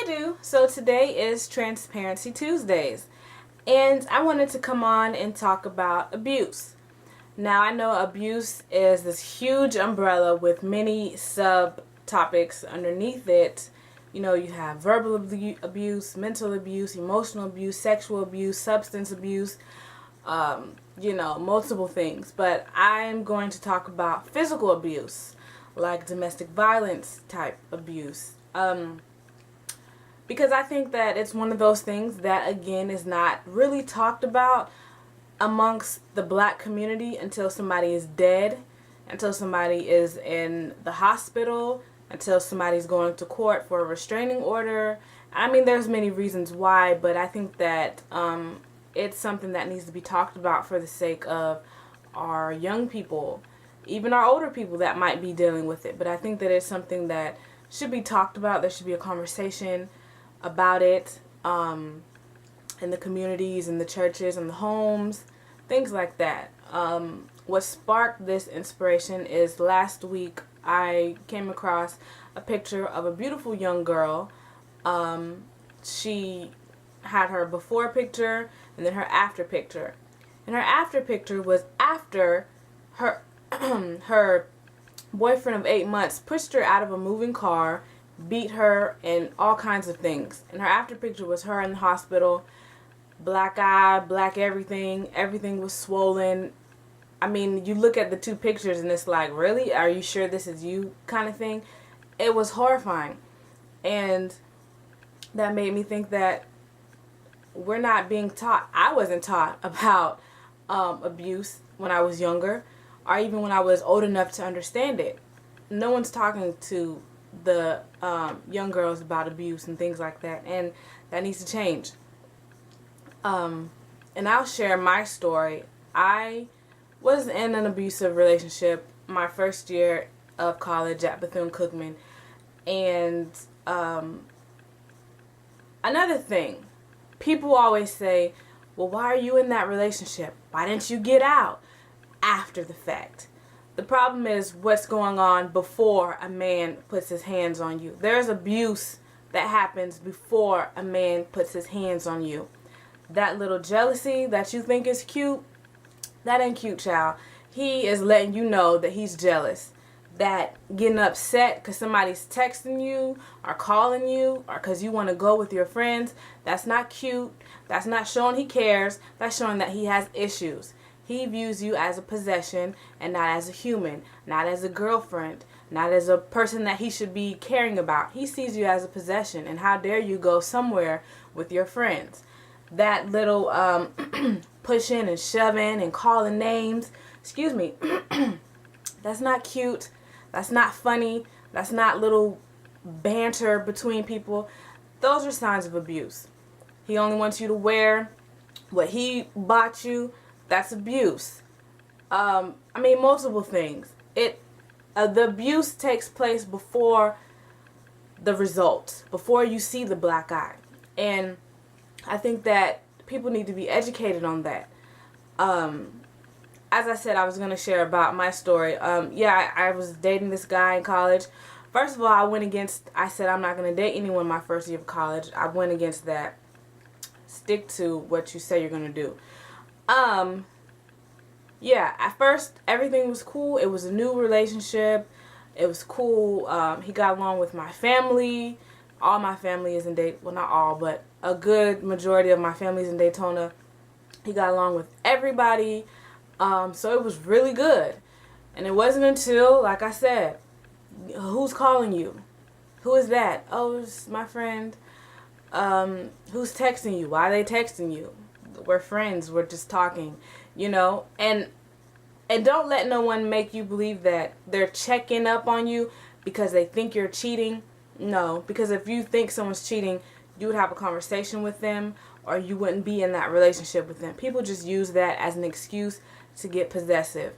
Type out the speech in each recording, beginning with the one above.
do. So today is Transparency Tuesdays, and I wanted to come on and talk about abuse. Now, I know abuse is this huge umbrella with many subtopics underneath it. You know, you have verbal abuse, mental abuse, emotional abuse, sexual abuse, substance abuse, multiple things. But I'm going to talk about physical abuse, like domestic violence type abuse. Because I think that it's one of those things that, again, is not really talked about amongst the black community until somebody is dead, until somebody is in the hospital, until somebody's going to court for a restraining order. I mean, there's many reasons why, but I think that it's something that needs to be talked about for the sake of our young people, even our older people that might be dealing with it. But I think that it's something that should be talked about. There should be a conversation about it in the communities, in the churches, in the homes, things like that. What sparked this inspiration is last week I came across a picture of a beautiful young girl. She had her before picture and then her after picture. And her after picture was after her her boyfriend of 8 months pushed her out of a moving car, beat her, and all kinds of things. And her after picture was her in the hospital, black eye, black everything. Everything was swollen. I mean, you look at the two pictures and it's like, really? Are you sure this is you kind of thing? It was horrifying. And that made me think that we're not being taught. I wasn't taught about abuse when I was younger, or even when I was old enough to understand it. No one's talking to the young girls about abuse and things like that, and that needs to change. And I'll share my story. I was in an abusive relationship my first year of college at Bethune-Cookman. And another thing, people always say, well, why are you in that relationship? Why didn't you get out after the fact? The problem is what's going on before a man puts his hands on you. There's abuse that happens before a man puts his hands on you. That little jealousy that you think is cute, that ain't cute, child. He is letting you know that he's jealous. That getting upset because somebody's texting you or calling you or because you want to go with your friends, that's not cute. That's not showing he cares. That's showing that he has issues. He views you as a possession and not as a human, not as a girlfriend, not as a person that he should be caring about. He sees you as a possession, and how dare you go somewhere with your friends. That little pushing and shoving and calling names, excuse me, that's not cute. That's not funny. That's not little banter between people. Those are signs of abuse. He only wants you to wear what he bought you. That's abuse. Multiple things. The abuse takes place before the result, before you see the black eye. And I think that people need to be educated on that. As I said, I was going to share about my story. I was dating this guy in college. First of all, I said I'm not going to date anyone my first year of college. I went against that. Stick to what you say you're going to do. At first, everything was cool. It was a new relationship. It was cool. He got along with my family. All my family is in Daytona. Well, not all, but a good majority of my family is in Daytona. He got along with everybody. So it was really good. And it wasn't until, like I said, who's calling you? Who is that? Oh, it's my friend. Who's texting you? Why are they texting you? We're friends. We're just talking, And don't let no one make you believe that they're checking up on you because they think you're cheating. No, because if you think someone's cheating, you would have a conversation with them, or you wouldn't be in that relationship with them. People just use that as an excuse to get possessive.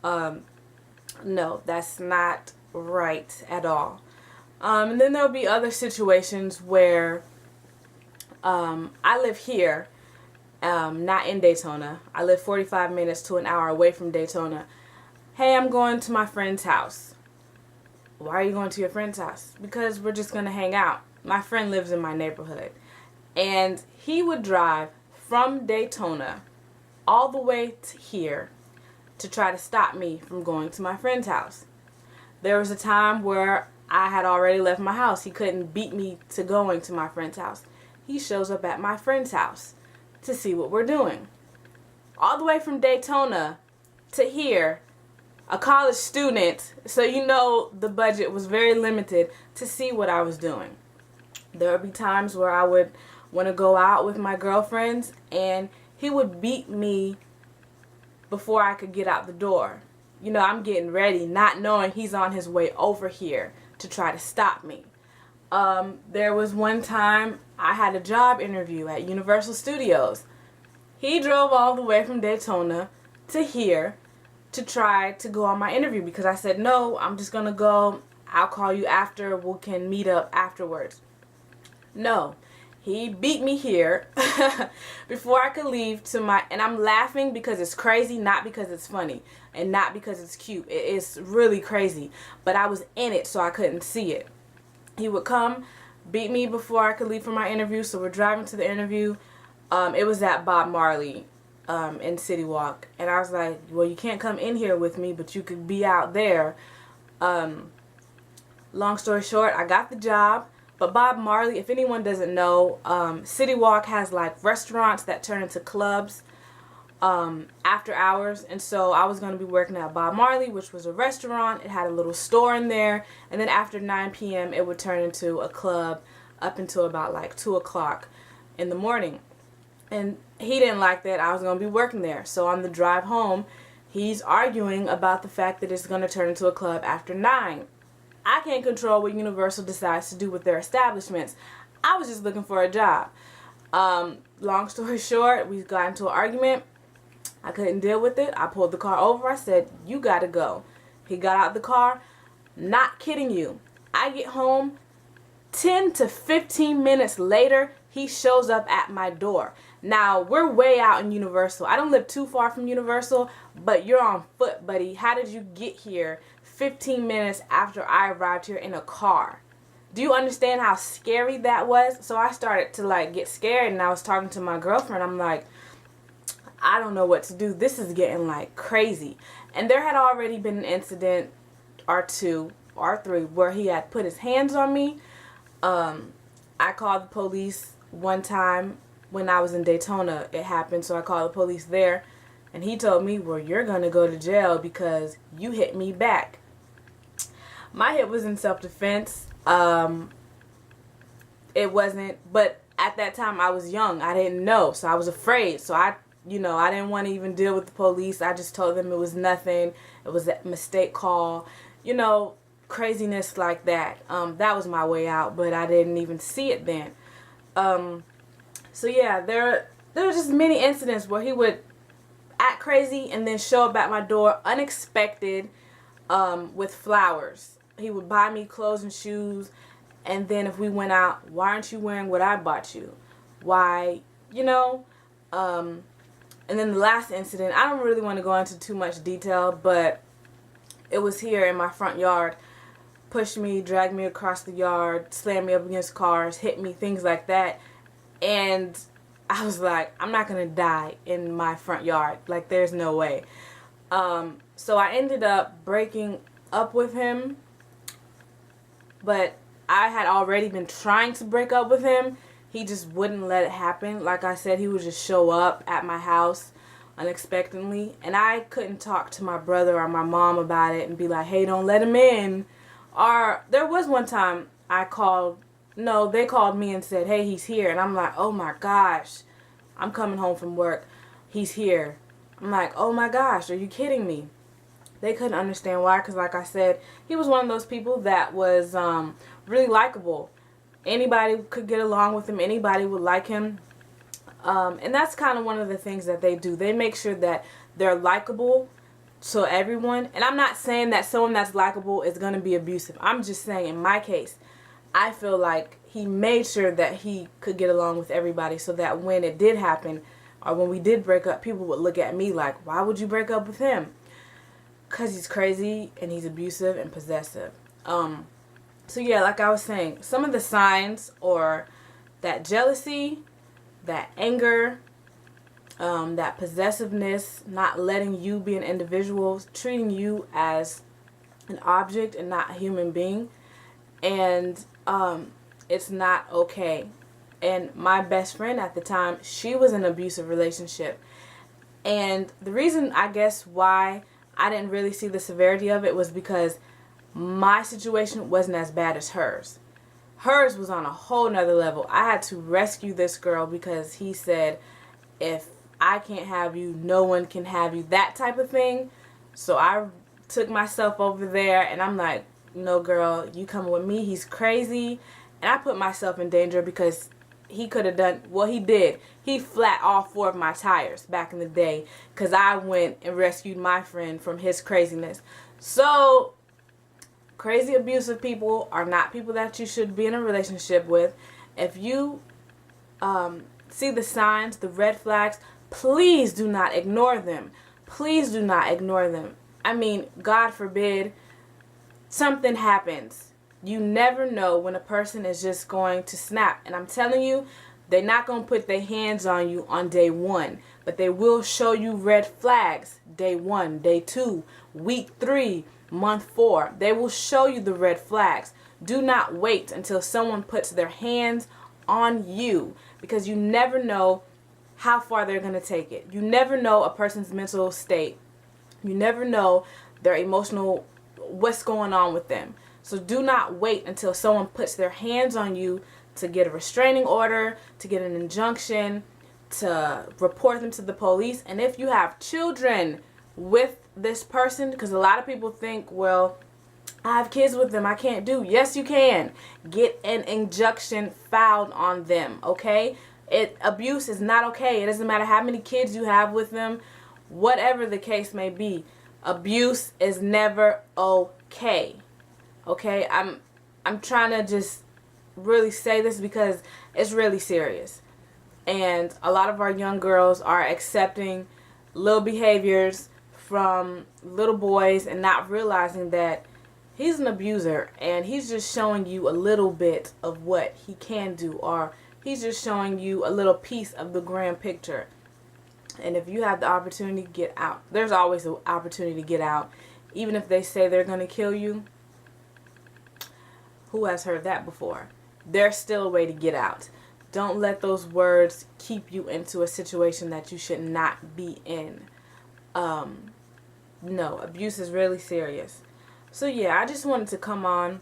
No, that's not right at all. And then there'll be other situations where I live here, not in Daytona. I live 45 minutes to an hour away from Daytona. Hey, I'm going to my friend's house. Why are you going to your friend's house? Because we're just going to hang out. My friend lives in my neighborhood. And he would drive from Daytona all the way to here to try to stop me from going to my friend's house. There was a time where I had already left my house. He couldn't beat me to going to my friend's house. He shows up at my friend's house to see what we're doing. All the way from Daytona to here, a college student, so you know the budget was very limited, to see what I was doing. There would be times where I would want to go out with my girlfriends and he would beat me before I could get out the door. You know, I'm getting ready, not knowing he's on his way over here to try to stop me. There was one time I had a job interview at Universal Studios. He drove all the way from Daytona to here to try to go on my interview because I said, no, I'm just going to go. I'll call you after. We can meet up afterwards. No. He beat me here before I could leave to my, and I'm laughing because it's crazy, not because it's funny, and not because it's cute. It's really crazy, but I was in it, so I couldn't see it. He would come, beat me before I could leave for my interview, so we're driving to the interview. It was at Bob Marley in City Walk, and I was like, well, you can't come in here with me, but you could be out there. Long story short, I got the job. But Bob Marley, if anyone doesn't know, City Walk has like restaurants that turn into clubs after hours. And so I was going to be working at Bob Marley, which was a restaurant. It had a little store in there. And then after 9 p.m. it would turn into a club up until about like 2 o'clock in the morning. And he didn't like that I was going to be working there. So on the drive home, he's arguing about the fact that it's going to turn into a club after 9. I can't control what Universal decides to do with their establishments. I was just looking for a job. Long story short, we got into an argument. I couldn't deal with it. I pulled the car over. I said, you gotta go. He got out the car. Not kidding you. I get home. 10 to 15 minutes later, he shows up at my door. Now, we're way out in Universal. I don't live too far from Universal, but you're on foot, buddy. How did you get here 15 minutes after I arrived here in a car? Do you understand how scary that was? So I started to like get scared, and I was talking to my girlfriend. I'm like, I don't know what to do. This is getting like crazy. And there had already been an incident or two or three where he had put his hands on me. I called the police one time when I was in Daytona. It happened, so I called the police there, and he told me, well, you're gonna go to jail because you hit me back. My hit was in self-defense. It wasn't, but at that time I was young. I didn't know, so I was afraid. So I didn't want to even deal with the police. I just told them it was nothing. It was a mistake call. Craziness like that. That was my way out, but I didn't even see it then. So yeah, there were just many incidents where he would act crazy and then show up at my door unexpected with flowers. He would buy me clothes and shoes, and then if we went out, why aren't you wearing what I bought you? Why, and then the last incident, I don't really want to go into too much detail, but it was here in my front yard. Pushed me, dragged me across the yard, slammed me up against cars, hit me, things like that. And I was like, I'm not going to die in my front yard. Like, there's no way. So I ended up breaking up with him. But I had already been trying to break up with him. He just wouldn't let it happen. Like I said, he would just show up at my house unexpectedly. And I couldn't talk to my brother or my mom about it and be like, hey, don't let him in. Or there was one time they called me and said, hey, he's here. And I'm like, oh my gosh, I'm coming home from work. He's here. I'm like, oh my gosh, are you kidding me? They couldn't understand why, because like I said, he was one of those people that was really likable. Anybody could get along with him. Anybody would like him. And that's kind of one of the things that they do. They make sure that they're likable to everyone. And I'm not saying that someone that's likable is going to be abusive. I'm just saying in my case, I feel like he made sure that he could get along with everybody so that when it did happen or when we did break up, people would look at me like, why would you break up with him? Because he's crazy and he's abusive and possessive. So yeah, like I was saying, some of the signs, or that jealousy, that anger, that possessiveness, not letting you be an individual, treating you as an object and not a human being, and it's not okay. And my best friend at the time, she was in an abusive relationship, and the reason, I guess, why I didn't really see the severity of it was because my situation wasn't as bad as hers. Hers was on a whole nother level. I had to rescue this girl because he said, if I can't have you, no one can have you, that type of thing. So I took myself over there, and I'm like, no girl, you coming with me, he's crazy. And I put myself in danger because he could have done, well, he did. He flat all 4 of my tires back in the day because I went and rescued my friend from his craziness. So crazy abusive people are not people that you should be in a relationship with. If you see the signs, the red flags, please do not ignore them. Please do not ignore them. I mean, God forbid something happens. You never know when a person is just going to snap. And I'm telling you, they're not going to put their hands on you on day 1. But they will show you red flags day 1, day 2, week 3, month 4. They will show you the red flags. Do not wait until someone puts their hands on you, because you never know how far they're going to take it. You never know a person's mental state. You never know their emotional, what's going on with them. So do not wait until someone puts their hands on you to get a restraining order, to get an injunction, to report them to the police. And if you have children with this person, because a lot of people think, well, I have kids with them, I can't do. Yes, you can. Get an injunction filed on them, okay? Abuse is not okay. It doesn't matter how many kids you have with them, whatever the case may be. Abuse is never okay. Okay? I'm trying to just really say this because it's really serious. And a lot of our young girls are accepting little behaviors from little boys and not realizing that he's an abuser and he's just showing you a little bit of what he can do, or he's just showing you a little piece of the grand picture. And if you have the opportunity to get out, there's always an opportunity to get out. Even if they say they're going to kill you, who has heard that before? There's still a way to get out. Don't let those words keep you into a situation that you should not be in. No, abuse is really serious. So yeah, I just wanted to come on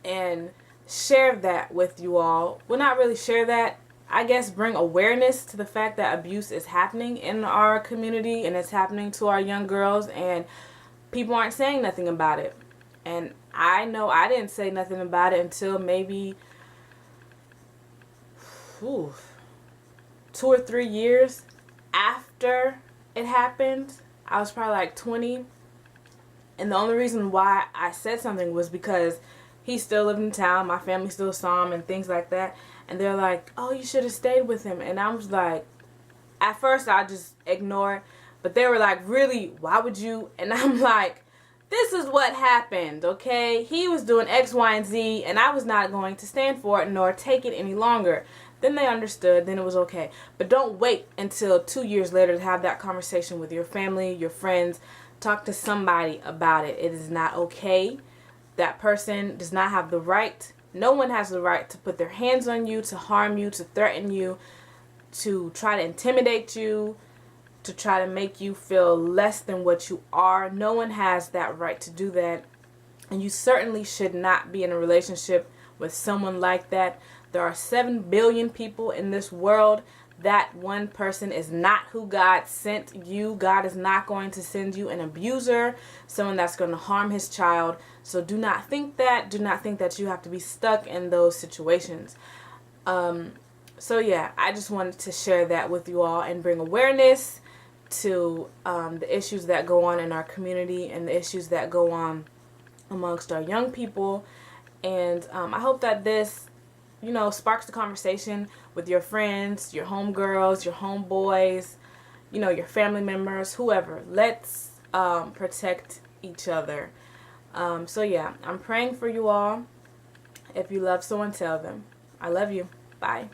and share that with you all. Well, not really share that. I guess bring awareness to the fact that abuse is happening in our community and it's happening to our young girls, and people aren't saying nothing about it. And I know I didn't say nothing about it until maybe 2 or 3 years after it happened. I was probably like 20. And the only reason why I said something was because he still lived in town. My family still saw him and things like that. And they're like, oh, you should have stayed with him. And I was like, at first I just ignored. But they were like, really? Why would you? And I'm like, this is what happened, okay? He was doing X, Y, and Z, and I was not going to stand for it nor take it any longer. Then they understood. Then it was okay. But don't wait until 2 years later to have that conversation with your family, your friends. Talk to somebody about it. It is not okay. That person does not have the right. No one has the right to put their hands on you, to harm you, to threaten you, to try to intimidate you, to try to make you feel less than what you are. No one has that right to do that. And you certainly should not be in a relationship with someone like that. There are 7 billion people in this world. That one person is not who God sent you. God is not going to send you an abuser, someone that's going to harm his child. So do not think that. Do not think that you have to be stuck in those situations. So yeah, I just wanted to share that with you all and bring awareness to the issues that go on in our community and the issues that go on amongst our young people. And I hope that this, sparks the conversation with your friends, your homegirls, your homeboys, your family members, whoever. Let's protect each other. So yeah, I'm praying for you all. If you love someone, tell them. I love you. Bye.